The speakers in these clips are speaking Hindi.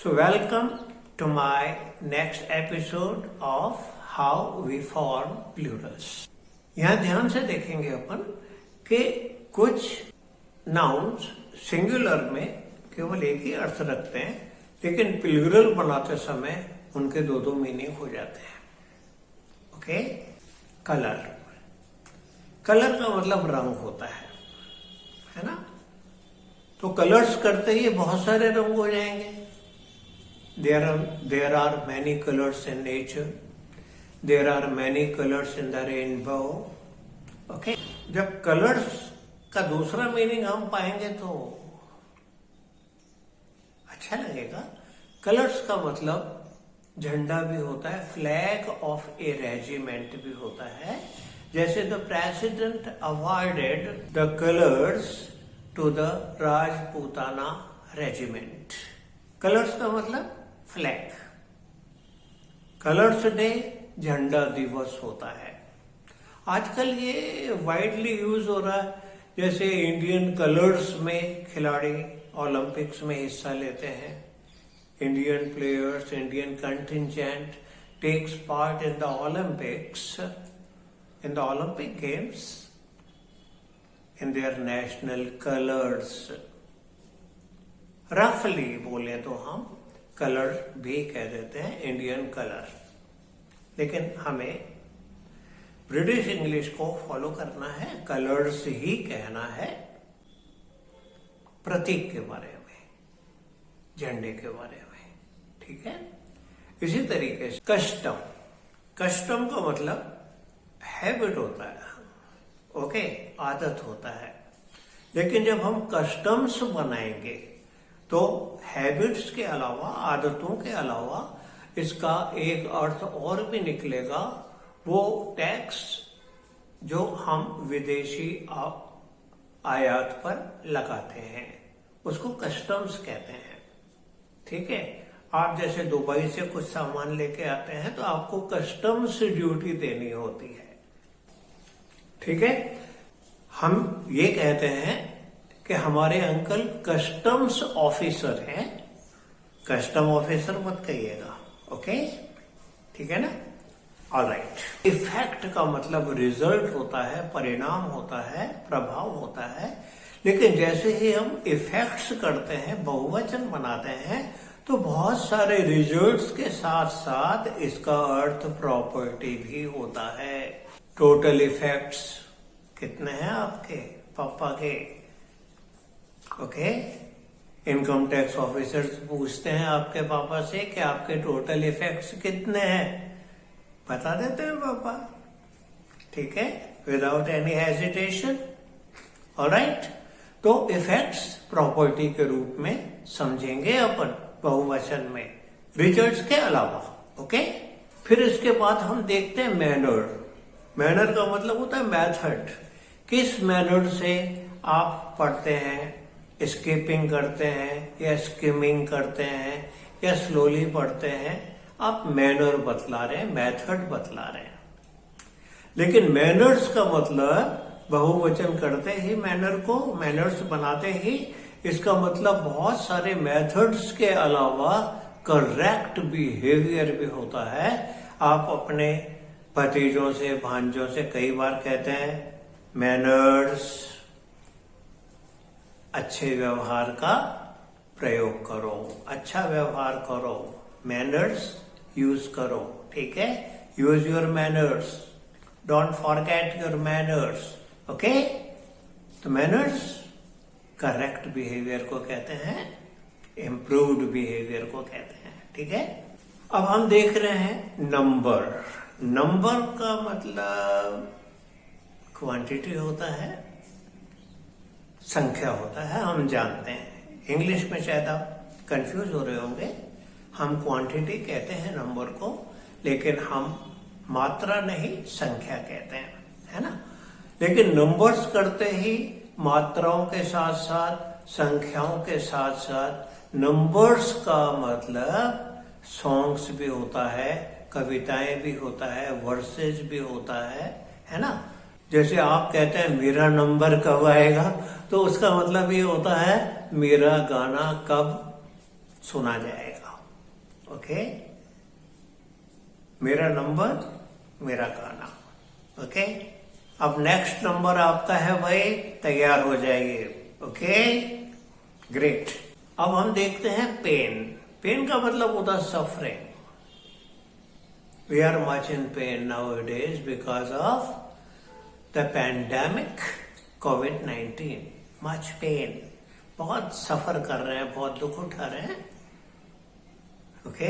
So welcome to my next episode of how we form plurals. यहाँ ध्यान से देखेंगे अपन कि कुछ नाउन्स सिंगुलर में केवल एक ही अर्थ रखते हैं, लेकिन प्लूरल बनाते समय उनके दो दो मीनिंग हो जाते हैं. Okay, colour. कलर का मतलब रंग होता है ना. तो कलर्स करते ही बहुत सारे रंग हो जाएंगे. There are many colors in nature. There are many colors in the rainbow. Okay? जब कलर्स का दूसरा मीनिंग हम पाएंगे तो अच्छा लगेगा. कलर्स का मतलब झंडा भी होता है, फ्लैग ऑफ ए रेजिमेंट भी होता है. जैसे the president awarded the colours to the Rajputana regiment. Colours का मतलब फ्लैग. कलर्स डे झंडा दिवस होता है. आजकल ये वाइडली यूज हो रहा है. जैसे इंडियन कलर्स में खिलाड़ी ओलंपिक्स में हिस्सा लेते हैं. Indian players, Indian contingent takes part in the Olympics, in the Olympic games in their national colours. रफली बोले तो हम कलर भी कह देते हैं इंडियन कलर, लेकिन हमें ब्रिटिश इंग्लिश को फॉलो करना है. कलर्स ही कहना है प्रतीक के बारे में, झंडे के बारे में. ठीक है. इसी तरीके से कस्टम. कस्टम का मतलब हैबिट होता है. ओके, आदत होता है. लेकिन जब हम कस्टम्स बनाएंगे तो हैबिट्स के अलावा, आदतों के अलावा इसका एक अर्थ और भी निकलेगा. वो टैक्स जो हम विदेशी आयात पर लगाते हैं उसको कस्टम्स कहते हैं. ठीक है. आप जैसे दुबई से कुछ सामान लेके आते हैं तो आपको कस्टम्स ड्यूटी देनी होती है. ठीक है. हम ये कहते हैं कि हमारे अंकल कस्टम्स ऑफिसर हैं. कस्टम ऑफिसर मत कहिएगा. ओके, ठीक है ना. ऑलराइट. इफेक्ट का मतलब रिजल्ट होता है, परिणाम होता है, प्रभाव होता है. लेकिन जैसे ही हम इफेक्ट्स करते हैं, बहुवचन बनाते हैं, तो बहुत सारे रिजल्ट्स के साथ साथ इसका अर्थ प्रॉपर्टी भी होता है. टोटल इफेक्ट्स कितने हैं आपके पापा के? ओके. इनकम टैक्स ऑफिसर्स पूछते हैं आपके पापा से कि आपके टोटल इफेक्ट्स कितने हैं. बता देते हैं पापा. ठीक है. Without any hesitation. ऑलराइट. तो इफेक्ट्स प्रॉपर्टी के रूप में समझेंगे अपन बहुवचन में, रिजल्ट्स के अलावा. ओके. फिर इसके बाद हम देखते हैं मैनर. मैनर का मतलब होता है मेथड. किस मेथड से आप पढ़ते हैं, स्किपिंग करते हैं या स्किमिंग करते हैं या स्लोली पढ़ते हैं, आप मैनर बतला रहे हैं, मेथड बतला रहे हैं. लेकिन मैनर्स का मतलब बहुवचन करते ही मैनर को, मैनर्स बनाते ही इसका मतलब बहुत सारे मेथड्स के अलावा करेक्ट बिहेवियर भी होता है. आप अपने भतीजों से, भांजों से कई बार कहते हैं मैनर्स, अच्छे व्यवहार का प्रयोग करो, अच्छा व्यवहार करो, मैनर्स यूज करो. ठीक है. Use your manners, don't forget your manners. Okay. तो मैनर्स करेक्ट बिहेवियर को कहते हैं, इम्प्रूव्ड बिहेवियर को कहते हैं. ठीक है. अब हम देख रहे हैं नंबर. नंबर का मतलब क्वांटिटी होता है, संख्या होता है, हम जानते हैं. इंग्लिश में शायद आप कंफ्यूज हो रहे होंगे. हम क्वांटिटी कहते हैं नंबर को, लेकिन हम मात्रा नहीं संख्या कहते हैं, है ना. लेकिन नंबर्स करते ही मात्राओं के साथ साथ, संख्याओं के साथ साथ, नंबर्स का मतलब सॉन्ग्स भी होता है, कविताएं भी होता है, वर्सेस भी होता है ना. जैसे आप कहते हैं मेरा नंबर कब आएगा, तो उसका मतलब ये होता है मेरा गाना कब सुना जाएगा. ओके, मेरा नंबर मेरा गाना। ओके, अब नेक्स्ट नंबर आपका है भाई, तैयार हो जाइए। Okay, great. अब हम देखते हैं पेन। पेन का मतलब होता है suffering. We are much in pain nowadays because of the pandemic COVID-19। Much pain, बहुत सफर कर रहे हैं, बहुत दुख उठा रहे हैं। Okay,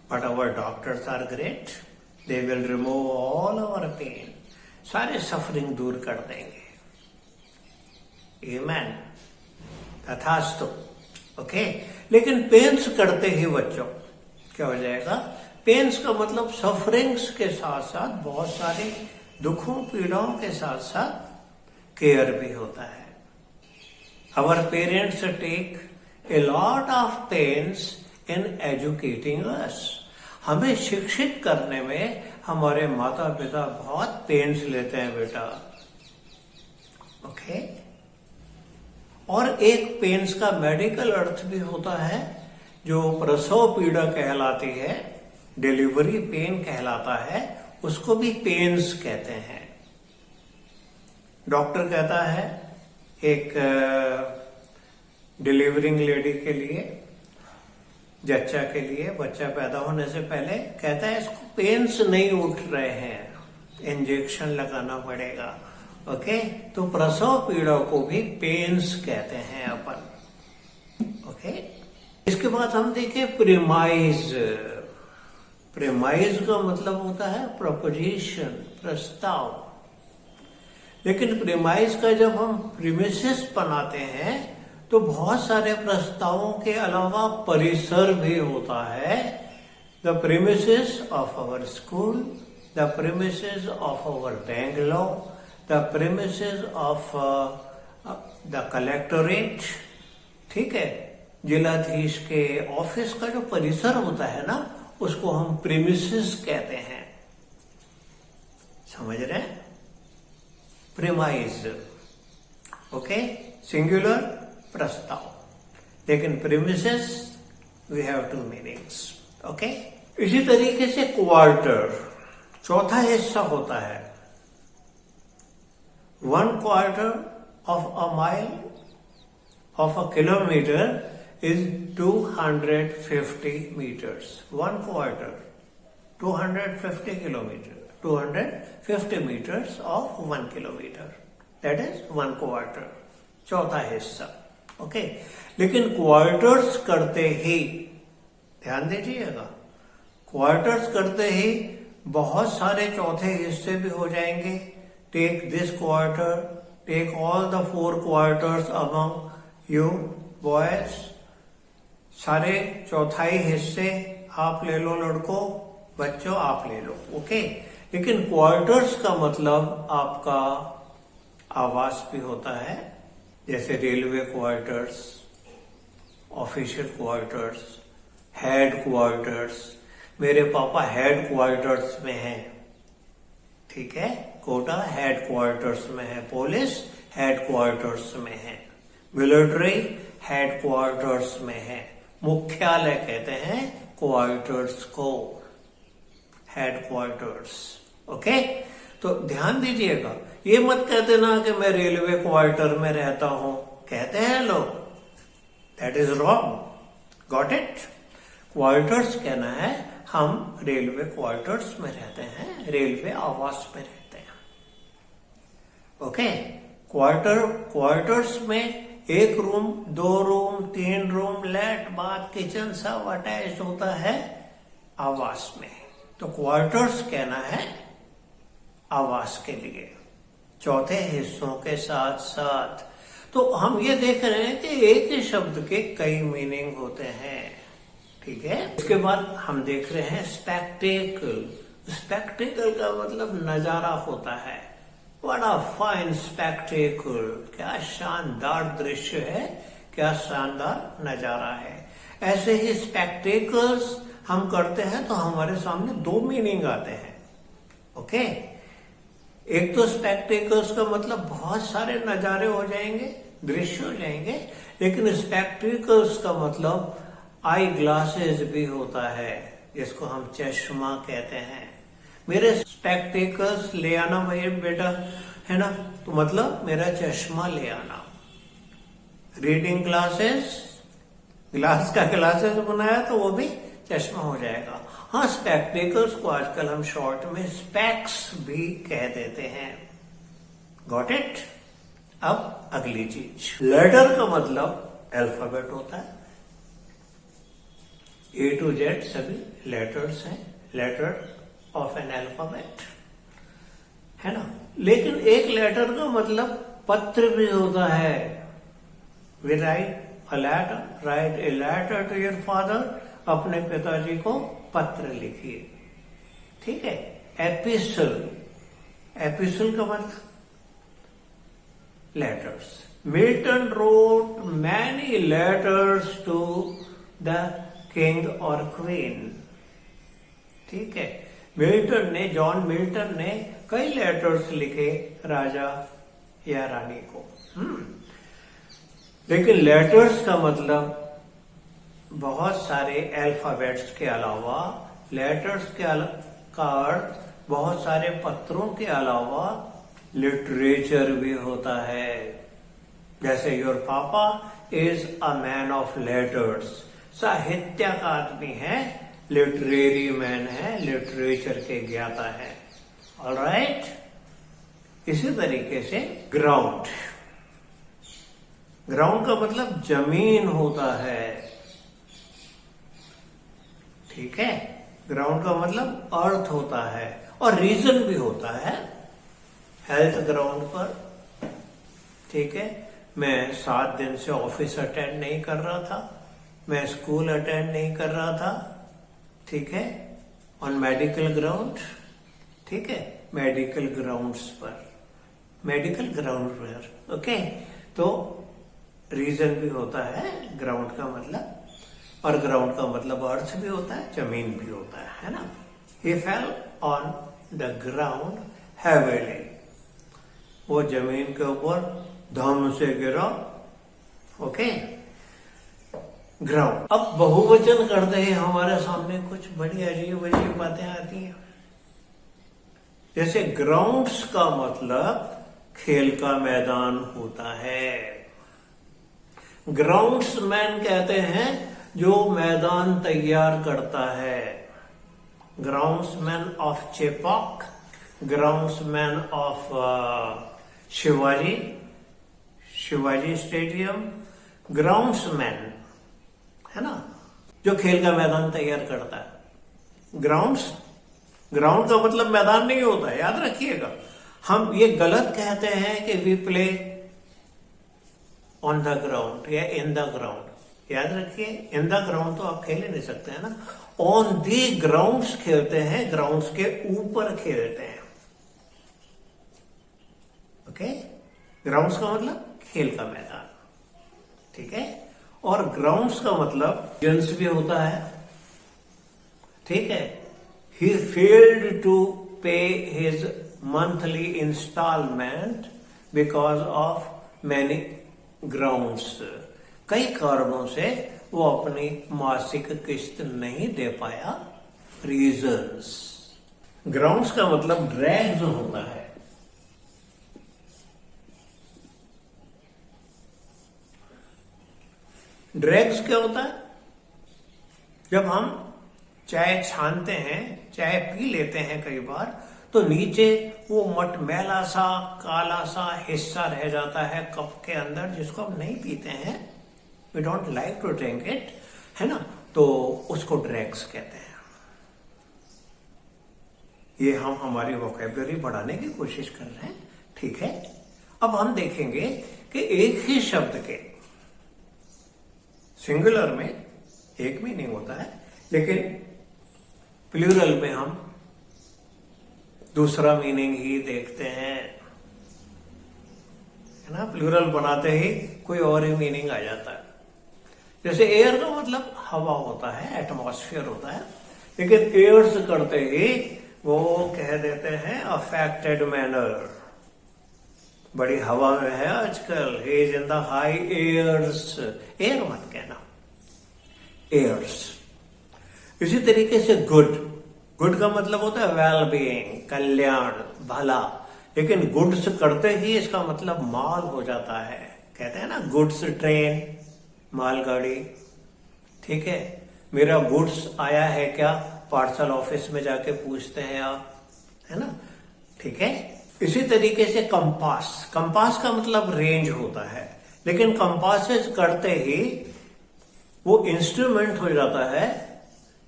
but our doctors are great, they will remove all our pain. सारे सफरिंग दूर कर देंगे। आमेन, तथास्तु। ओके, लेकिन पेन्स करते ही बच्चों क्या हो जाएगा? पेन्स का मतलब सफरिंग्स के साथ साथ बहुत सारे दुखों पीड़ाओं के साथ साथ केयर भी होता है। Our parents take a lot of pains in educating us. हमें शिक्षित करने में हमारे माता पिता बहुत पेन्स लेते हैं बेटा। ओके, और एक पेन्स का मेडिकल अर्थ भी होता है, जो प्रसव पीड़ा कहलाती है, डिलीवरी पेन कहलाता है, उसको भी पेन्स कहते हैं। डॉक्टर कहता है एक डिलीवरिंग लेडी के लिए, जच्चा के लिए, बच्चा पैदा होने से पहले, कहता है इसको पेन्स नहीं उठ रहे हैं, इंजेक्शन लगाना पड़ेगा। ओके, तो प्रसव पीड़ा को भी पेन्स कहते हैं अपन। ओके, इसके बाद हम देखें प्रीमाइज। प्रीमाइज का मतलब होता है प्रपोजिशन, प्रस्ताव। लेकिन प्रीमाइज का जब हम प्रीमिसेस बनाते हैं तो बहुत सारे प्रस्तावों के अलावा परिसर भी होता है। The premises of our school, the premises of our Bangalore, the premises of the collectorate. ठीक है, जिलाधीश के ऑफिस का जो परिसर होता है ना, उसको हम प्रीमिसेस कहते हैं। समझ रहे हैं? प्रीमाइज। ओके, सिंगुलर प्रस्ताव, लेकिन premises we have two meanings. Okay, इसी तरीके से क्वार्टर, चौथा हिस्सा होता है। 1/4 of a mile of a kilometer is 250 meters. 1/4, 250 kilometers. 250 meters of 1 kilometer. That is 1/4, चौथा हिस्सा। ओके, लेकिन क्वार्टर्स करते ही, ध्यान दीजिएगा, क्वार्टर्स करते ही बहुत सारे चौथे हिस्से भी हो जाएंगे। Take this quarter, take all the 4 quarters among you boys. सारे चौथाई हिस्से आप ले लो लड़कों, बच्चों आप ले लो। ओके, लेकिन क्वार्टर्स का मतलब आपका आवास भी होता है, जैसे railway quarters, official quarters, head quarters. मेरे पापा हेड क्वार्टर्स में हैं। ठीक है, कोटा हेड क्वार्टर्स में है, पुलिस हेड क्वार्टर्स में है, मिलिट्री हेड क्वार्टर्स में है। मुख्यालय कहते हैं क्वार्टर्स को, हेड क्वार्टर्स। ओके, तो ध्यान दीजिएगा, ये मत कहते ना कि मैं रेलवे क्वार्टर में रहता हूं, कहते हैं लोग, that is wrong. Got it? Quarters कहना है हम रेलवे क्वार्टर्स में रहते हैं, रेलवे आवास में रहते हैं। ओके, क्वार्टर्स में 1 रूम, 2 रूम, 3 रूम, लेट, बाथ, किचन सब अटैच होता है आवास में। तो क्वार्टर्स कहना है आवास के लिए, चौथे हिस्सों के साथ साथ। तो हम ये देख रहे हैं कि एक ही शब्द के कई मीनिंग होते हैं। ठीक है, इसके बाद हम देख रहे हैं स्पेक्टेकल। स्पेक्टेकल का मतलब नजारा होता है। व्हाट अ फाइन स्पेक्टेकल, क्या शानदार दृश्य है, क्या शानदार नजारा है। ऐसे ही स्पेक्टेकल्स हम करते हैं तो हमारे सामने 2 मीनिंग आते हैं। ओके, एक तो स्पेक्टेकल्स का मतलब बहुत सारे नजारे हो जाएंगे, दृश्य हो जाएंगे, लेकिन स्पेक्टेकल्स का मतलब आई ग्लासेस भी होता है, जिसको हम चश्मा कहते हैं। मेरे स्पेक्टेकल्स ले आना भाई बेटा, है ना, तो मतलब मेरा चश्मा ले आना। रीडिंग ग्लासेस, ग्लास का ग्लासेस बनाया तो वो भी चश्मा हो जाएगा। हाँ, स्पेक्टेकल्स को आजकल हम शॉर्ट में स्पेक्स भी कह देते हैं। Got it? अब अगली चीज, लेटर का मतलब अल्फाबेट होता है। A to Z सभी लेटर्स हैं, लेटर ऑफ एन अल्फाबेट, है ना। लेकिन एक लेटर का मतलब पत्र भी होता है। We write a letter, write a letter to your father, अपने पिताजी को पत्र लिखिए, ठीक है। एपिसल, एपिसल का मतलब letters. Milton wrote many letters to the king और क्वीन, ठीक है। मिल्टन ने, जॉन मिल्टन ने कई लेटर्स लिखे राजा या रानी को। लेकिन लेटर्स का मतलब बहुत सारे अल्फाबेट्स के अलावा, लेटर्स का अर्थ बहुत सारे पत्रों के अलावा लिटरेचर भी होता है। जैसे योर पापा is a man of letters, साहित्य का आदमी है, लिटरेरी मैन है, लिटरेचर के ज्ञाता है। ऑलराइट, इसी तरीके से ग्राउंड, ग्राउंड का मतलब जमीन होता है, ठीक है। ग्राउंड का मतलब अर्थ होता है और रीजन भी होता है। हेल्थ ग्राउंड पर, ठीक है। मैं 7 दिन से ऑफिस अटेंड नहीं कर रहा था, मैं स्कूल अटेंड नहीं कर रहा था, ठीक है। ऑन मेडिकल ग्राउंड, ठीक है, मेडिकल ग्राउंड्स पर, मेडिकल ग्राउंड पर, ओके। तो रीजन भी होता है ग्राउंड का मतलब, और ग्राउंड का मतलब अर्थ भी होता है, जमीन भी होता है ना। He fell on the ground heavily, वो जमीन के ऊपर धम से गिरा, ओके। ग्राउंड। अब बहुवचन करते ही हमारे सामने कुछ बड़ी अजीब अजीब बातें आती हैं। जैसे ग्राउंड्स का मतलब खेल का मैदान होता है। ग्राउंड्समैन कहते हैं जो मैदान तैयार करता है। Groundsman of Chepauk, groundsman of Shivaji stadium, groundsman, है ना, जो खेल का मैदान तैयार करता है। ग्राउंड का मतलब मैदान नहीं होता है, याद रखिएगा। हम ये गलत कहते हैं कि we play on the ground या इन द ग्राउंड, याद रखिए। इन द ग्राउंड तो आप खेल ही नहीं सकते हैं ना। ऑन दी ग्राउंड्स खेलते हैं, ग्राउंड्स के ऊपर खेलते हैं, ओके। ग्राउंड्स का मतलब खेल का मैदान, ठीक है। और ग्राउंड्स का मतलब जेंस भी होता है, ठीक है। He failed to pay his monthly instalment because of many grounds, कई कारणों से वो अपनी मासिक किस्त नहीं दे पाया। रीजंस। ग्राउंड्स का मतलब ड्रैग्स होता है। ड्रैग्स क्या होता है? जब हम चाय छानते हैं, चाय पी लेते हैं कई बार, तो नीचे वो मटमैला सा काला सा हिस्सा रह जाता है कप के अंदर, जिसको हम नहीं पीते हैं, we don't like to drink it, है ना, तो उसको ड्रैग्स कहते हैं। ये हम हमारी वोकैबुलरी बढ़ाने की कोशिश कर रहे हैं, ठीक है। अब हम देखेंगे कि एक ही शब्द के सिंगुलर में एक मीनिंग होता है, लेकिन प्लूरल में हम दूसरा मीनिंग ही देखते हैं, है ना। प्लूरल बनाते ही कोई और ही मीनिंग आ जाता है। जैसे एयर का मतलब हवा होता है, एटमॉस्फेयर होता है, लेकिन एयर्स करते ही वो कह देते हैं अफेक्टेड मैनर, बड़ी हवा में है आजकल, he is in the high airs. Air मत कहना, एयर्स। इसी तरीके से गुड, गुड का मतलब होता है वेल बीइंग, कल्याण, भला, लेकिन गुड्स करते ही इसका मतलब माल हो जाता है। कहते हैं ना गुड्स ट्रेन, मालगाड़ी, ठीक है। मेरा गुड्स आया है क्या, पार्सल ऑफिस में जाके पूछते हैं आप, है ना, ठीक है। इसी तरीके से कंपास, कंपास का मतलब रेंज होता है, लेकिन कंपासेस करते ही वो इंस्ट्रूमेंट हो जाता है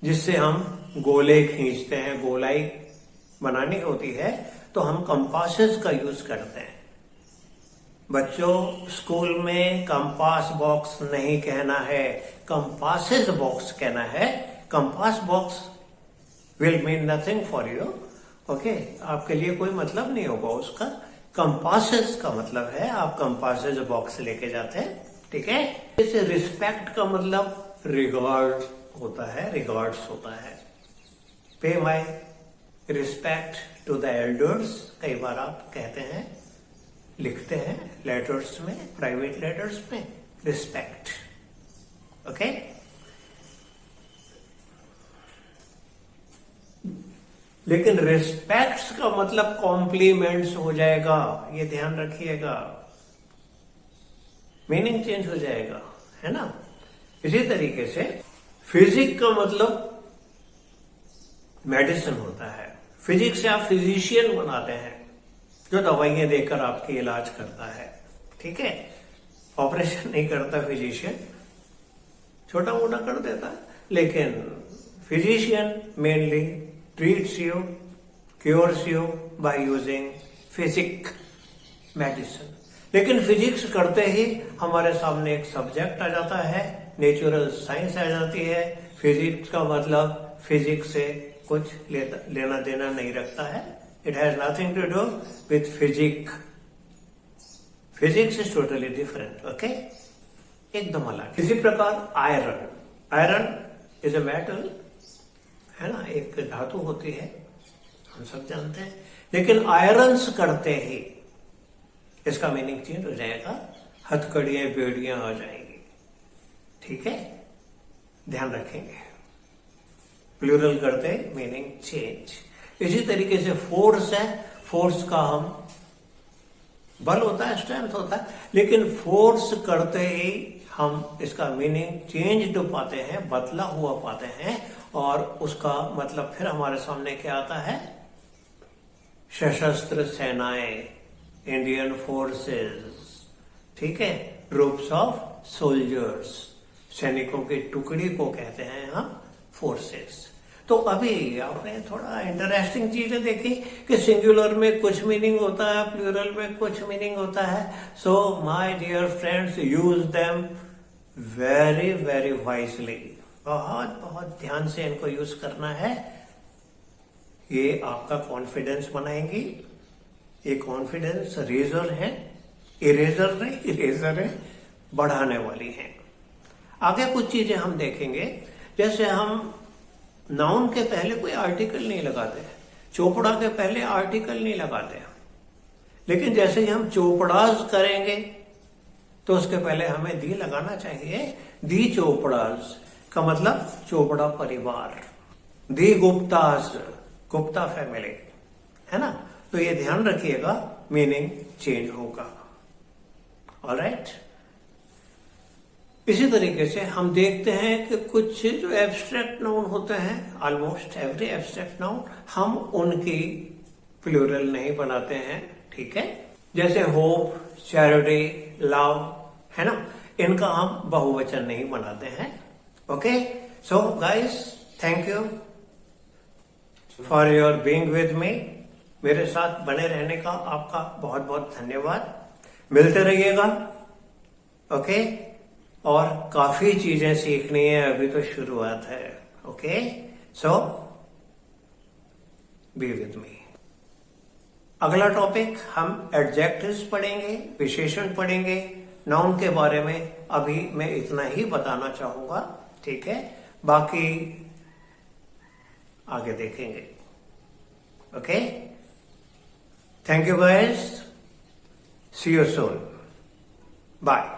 जिससे हम गोले खींचते हैं, गोलाई बनानी होती है तो हम कंपासेस का यूज करते हैं। बच्चों, स्कूल में कंपास बॉक्स नहीं कहना है, कंपासेस बॉक्स कहना है। Compass box will mean nothing for you, okay, आपके लिए कोई मतलब नहीं होगा उसका। कंपासेस का मतलब है आप कंपासेस बॉक्स लेके जाते हैं, ठीक है। जैसे रिस्पेक्ट का मतलब रिगार्ड होता है, रिगार्ड्स होता है। Pay my respect to the elders, कई बार आप कहते हैं, लिखते हैं लेटर्स में, प्राइवेट लेटर्स में, रिस्पेक्ट, ओके। लेकिन रिस्पेक्ट्स का मतलब कॉम्प्लीमेंट्स हो जाएगा, ये ध्यान रखिएगा, मीनिंग चेंज हो जाएगा, है ना। इसी तरीके से फिजिक का मतलब मेडिसिन होता है। फिजिक्स से आप फिजिशियन बनाते हैं, जो दवाइयां देकर आपकी इलाज करता है, ठीक है। ऑपरेशन नहीं करता फिजिशियन, छोटा मोटा कर देता है, लेकिन physician mainly treats you, cures you by using physic medicine. लेकिन फिजिक्स करते ही हमारे सामने एक सब्जेक्ट आ जाता है, नेचुरल साइंस आ जाती है। फिजिक्स का मतलब फिजिक्स से कुछ लेना देना नहीं रखता है। It has nothing to do with physic. Physics is totally different, okay, एकदम अलग। इसी प्रकार iron, iron is a metal, है ना, एक धातु होती है, हम सब जानते हैं। लेकिन आयरन्स करते ही इसका मीनिंग चेंज हो जाएगा, हथकड़ियां बेड़ियां आ जाएंगी, ठीक है, ध्यान रखेंगे। प्लूरल करते मीनिंग चेंज। इसी तरीके से फोर्स है, फोर्स का हम बल होता है, स्ट्रेंथ होता है, लेकिन फोर्स करते ही हम इसका मीनिंग चेंज पाते हैं, बदला हुआ पाते हैं, और उसका मतलब फिर हमारे सामने क्या आता है, सशस्त्र सेनाएं, इंडियन फोर्सेस, ठीक है, ग्रुप्स ऑफ सोल्जर्स, सैनिकों की टुकड़ी को कहते हैं हम फोर्सेस। तो अभी आपने थोड़ा इंटरेस्टिंग चीजें देखी कि सिंगुलर में कुछ मीनिंग होता है, प्लूरल में कुछ मीनिंग होता है। So my dear friends, use them very very wisely, बहुत बहुत ध्यान से इनको यूज करना है। ये आपका कॉन्फिडेंस बनाएंगी। ये कॉन्फिडेंस रेजर है, इरेजर नहीं, इरेजर है, बढ़ाने वाली है। आगे कुछ चीजें हम देखेंगे, जैसे हम नाउन के पहले कोई आर्टिकल नहीं लगाते, चोपड़ा के पहले आर्टिकल नहीं लगाते, लेकिन जैसे ही हम चोपड़ाज करेंगे तो उसके पहले हमें दी लगाना चाहिए। दी चोपड़ाज का मतलब चोपड़ा परिवार, दी गुप्ताज, गुप्ता फैमिली, है ना। तो ये ध्यान रखिएगा, मीनिंग चेंज होगा, ऑलराइट। इसी तरीके से हम देखते हैं कि कुछ जो एब्स्ट्रैक्ट नाउन होते हैं, ऑलमोस्ट एवरी एब्स्ट्रैक्ट नाउन, हम उनकी प्लूरल नहीं बनाते हैं, ठीक है। जैसे होप, चैरिटी, लव, है ना, इनका हम बहुवचन नहीं बनाते हैं, okay. So guys, thank you for your being with me. मेरे साथ बने रहने का आपका बहुत बहुत धन्यवाद। मिलते रहिएगा, ओके। और काफी चीजें सीखनी है, अभी तो शुरुआत है, okay. So be with me. अगला टॉपिक हम एडजेक्टिव्स पढ़ेंगे, विशेषण पढ़ेंगे। नाउन के बारे में अभी मैं इतना ही बताना चाहूंगा, ठीक है, बाकी आगे देखेंगे, okay. Thank you guys, see you soon, bye.